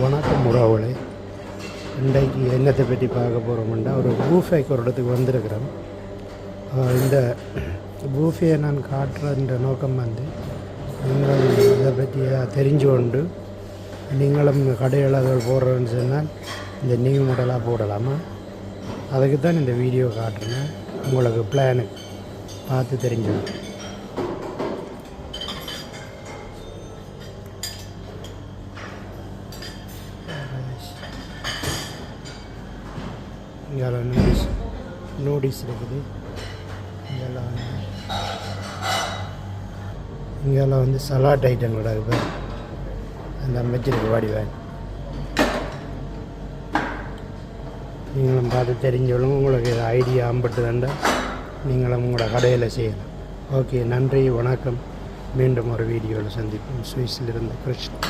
வணக்கம் உறவுகளே. இன்றைக்கு என்னத்தை பற்றி பார்க்க போகிறோம்னா ஒரு பூஃபேக்கு ஒரு இடத்துக்கு வந்திருக்கிறோம். இந்த பூஃபையை நான் காட்டுற நோக்கம் நீங்கள் இதை பற்றி தெரிஞ்சு கொண்டு நீங்களும் கடையில் போடுறேன்னு சொன்னால் இந்த நியூ மாடலாக போடலாமா, அதுக்கு தான் இந்த வீடியோ காட்டுறேன். உங்களுக்கு பிளானுக்கு பார்த்து தெரிஞ்சுக்கணும். இங்கே நோட்டீஸ் இருக்குது. இங்கெல்லாம் வந்து சலாட் ஐட்டம் கூட இருக்குது. அந்த அமைச்சிருக்கு வாடிவேன். நீங்களும் பார்த்து தெரிஞ்சவளும் உங்களுக்கு ஐடியா அம்பட்டு தண்டா நீங்களும் உங்களோட கடையில் செய்யலாம். ஓகே, நன்றி, வணக்கம். மீண்டும் ஒரு வீடியோவில் சந்திப்போம். சுவிஸிலிருந்து கிருஷ்ணன்.